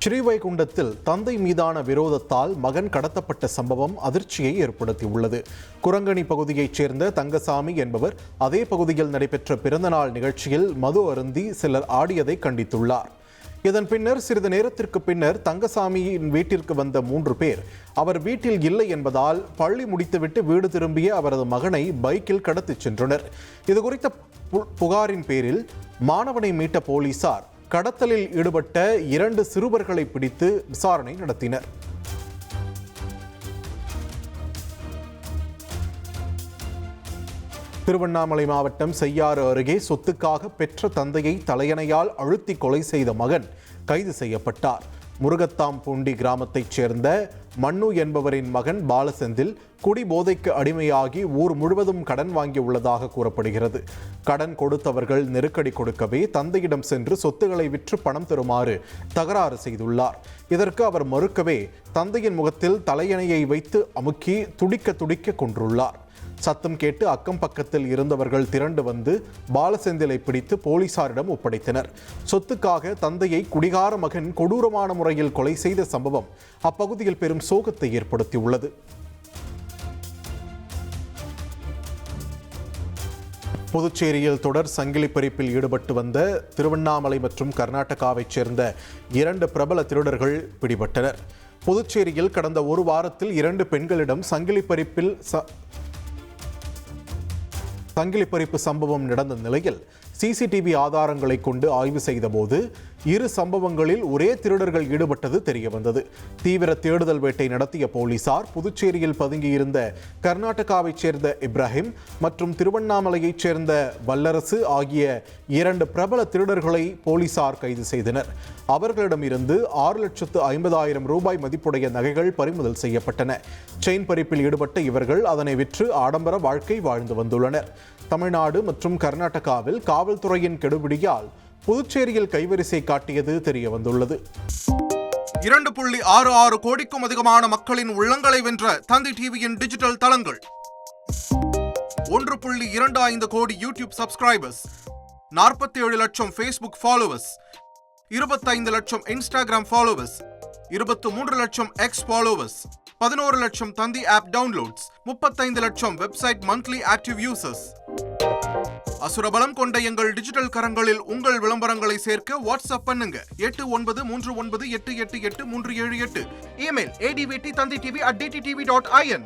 ஸ்ரீவைகுண்டத்தில் தந்தை மீதான விரோதத்தால் மகன் கடத்தப்பட்ட சம்பவம் அதிர்ச்சியை ஏற்படுத்தியுள்ளது. குரங்கணி பகுதியைச் சேர்ந்த தங்கசாமி என்பவர் அதே பகுதியில் நடைபெற்ற பிறந்தநாள் நிகழ்ச்சியில் மது அருந்தி சிலர் ஆடியதை கண்டித்துள்ளார். இதன் பின்னர் சிறிது நேரத்திற்கு பின்னர் தங்கசாமியின் வீட்டிற்கு வந்த 3 பேர் அவர் வீட்டில் இல்லை என்பதால் பள்ளி முடித்துவிட்டு வீடு திரும்பிய அவரது மகனை பைக்கில் கடத்திச் சென்றனர். இதுகுறித்த புகாரின் பேரில் மாணவனை மீட்ட போலீசார் கடத்தலில் ஈடுபட்ட 2 சிறுவர்களை பிடித்து விசாரணை நடத்தினர். திருவண்ணாமலை மாவட்டம் செய்யாறு அருகே சொத்துக்காக பெற்ற தந்தையை தலையணையால் அழுத்தி கொலை செய்த மகன் கைது செய்யப்பட்டார். முருகத்தாம்பூண்டி கிராமத்தைச் சேர்ந்த மண்ணு என்பவரின் மகன் பாலசெந்தில் குடிபோதைக்கு அடிமையாகி ஊர் முழுவதும் கடன் வாங்கியுள்ளதாக கூறப்படுகிறது. கடன் கொடுத்தவர்கள் நெருக்கடி கொடுக்கவே தந்தையிடம் சென்று சொத்துக்களை விற்று பணம் தருமாறு தகராறு செய்துள்ளார். இதற்கு அவர் மறுக்கவே தந்தையின் முகத்தில் தலையணையை வைத்து அமுக்கி துடிக்க கொன்றுள்ளார். சத்தம் கேட்டு அக்கம் பக்கத்தில் இருந்தவர்கள் திரண்டு வந்து பாலசெந்திலை பிடித்து போலீசாரிடம் ஒப்படைத்தனர். சொத்துக்காக தந்தையை குடிகார மகன் கொடூரமான முறையில் கொலை செய்த சம்பவம் அப்பகுதியில் பெரும் சோகத்தை ஏற்படுத்தியுள்ளது. புதுச்சேரியில் தொடர் சங்கிலி பறிப்பில் ஈடுபட்டு வந்த திருவண்ணாமலை மற்றும் கர்நாடகாவைச் சேர்ந்த 2 பிரபல திருடர்கள் பிடிபட்டனர். புதுச்சேரியில் கடந்த ஒரு வாரத்தில் 2 பெண்களிடம் சங்கிலி பறிப்பு சம்பவம் நடந்த நிலையில் சிசிடிவி ஆதாரங்களை கொண்டு ஆய்வு செய்தபோது 2 சம்பவங்களில் ஒரே திருடர்கள் ஈடுபட்டது தெரியவந்தது. தீவிர தேடுதல் வேட்டை நடத்திய போலீசார் புதுச்சேரியில் பதுங்கியிருந்த கர்நாடகாவைச் சேர்ந்த இப்ராஹிம் மற்றும் திருவண்ணாமலையைச் சேர்ந்த வல்லரசு ஆகிய 2 பிரபல திருடர்களை போலீசார் கைது செய்தனர். அவர்களிடமிருந்து 6,50,000 ரூபாய் மதிப்புடைய நகைகள் பறிமுதல் செய்யப்பட்டன. செயின் பறிப்பில் ஈடுபட்ட இவர்கள் அதனை விற்று ஆடம்பர வாழ்க்கை வாழ்ந்து வந்துள்ளனர். தமிழ்நாடு மற்றும் கர்நாடகாவில் காவல்துறையின் கெடுபிடியால் புதுச்சேரியில் கைவரிசை காட்டியது தெரிய வந்துள்ளது. 2.66 கோடிக்கும் அதிகமான மக்களின் உள்ளங்களை வென்ற தந்தி டிவியின் டிஜிட்டல் தளங்கள், 1.25 கோடி யூடியூப் சப்ஸ்கிரைபர்ஸ், 47 லட்சம் ஃபேஸ்புக் ஃபாலோவர்ஸ், 25 லட்சம் இன்ஸ்டாகிராம் ஃபாலோவர்ஸ், 23 லட்சம் எக்ஸ் ஃபாலோவர்ஸ், 11 லட்சம் தந்தி ஆப் டவுன்லோட்ஸ், 35 லட்சம் வெப்சைட் மந்த்லி ஆக்டிவ் யூசர்ஸ். அசுரபலம் கொண்ட எங்கள் டிஜிட்டல் கரங்களில் உங்கள் விளம்பரங்களை சேர்க்க வாட்ஸ்அப் பண்ணுங்க 8939888378. Email advttanditv@dttv.in.